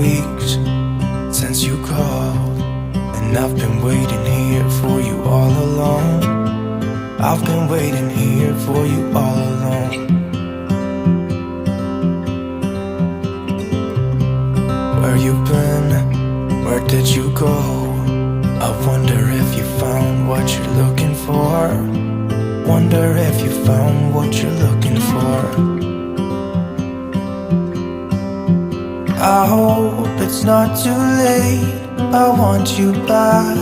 weeks since you called, and I've been waiting here for you all along. I've been waiting here for you all along. Where you been? Where did you go? I wonder if you found what you're looking for. Wonder if you found what you're looking for. I hope it's not too late. I want you back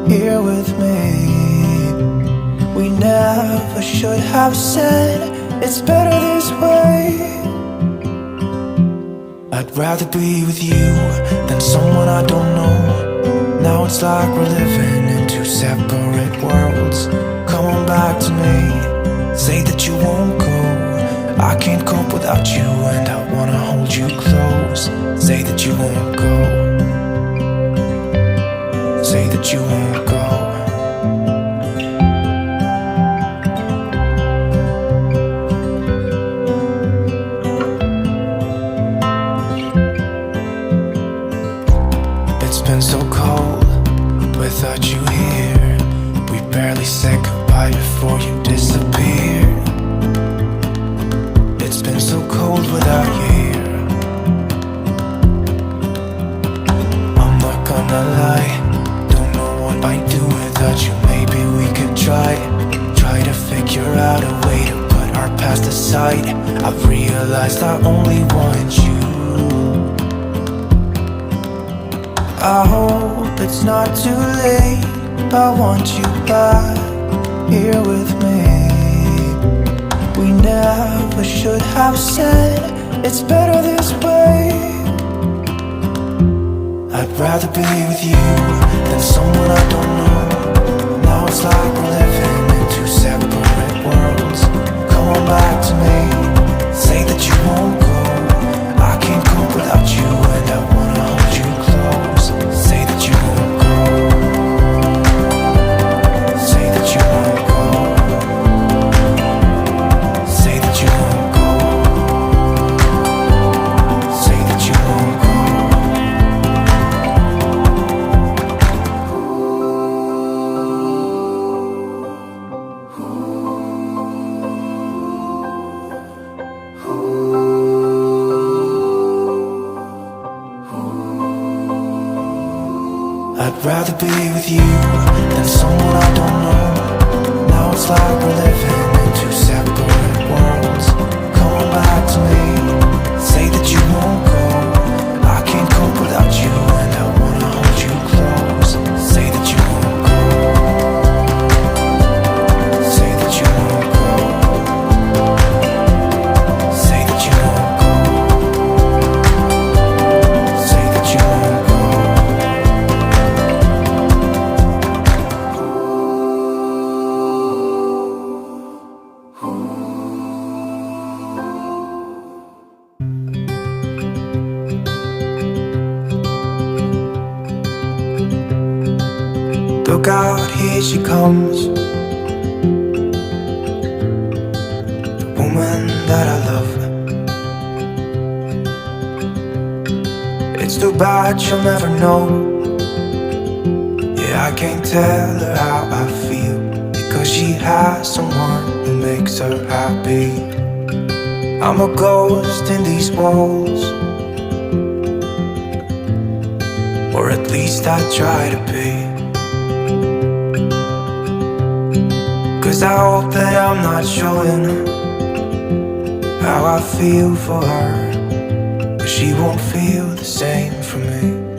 here with me. We never should have said it's better this way. I'd rather be with you than someone I don't know. Now it's like we're living in two separate worlds. Come on back to me, say that you won't go. I can't cope without you and I wanna hold you close. Say that you won't go. Say that you won't go. It's been so cold without you here. We barely said goodbye before you disappeared. It's been so cold without you here. I'm not gonna lie, don't know what I'd do without you. Maybe we could try to figure out a way to put our past aside. I've realized I only want you. I hope it's not too late. I want you back here with me. We never should have said it's better this way. I'd rather be with you than someone I don't know. Now it's like we're living in two separate worlds. Come on back to me, say that you won't go. I can't cope without you and I wanna hold you close. Say that you won't go. Say that you won't go. Say that you won't go. Say that you won't go. I'd rather be with you than someone I don't know. Now it's like we're living in two separate worlds. Come on back to me, say that you won't go. I can't cope without you and I wanna hold you close. Say that you won't go. Say that you won't go. Say that you won't go. Say that you won't go. Look out, here she comes, the woman that I love. It's too bad she'll never know. Yeah, I can't tell her how I feel, because she has someone who makes her happy. I'm a ghost in these walls, or at least I try to be. 'Cause I hope that I'm not showing how I feel for her, but she won't feel the same for me.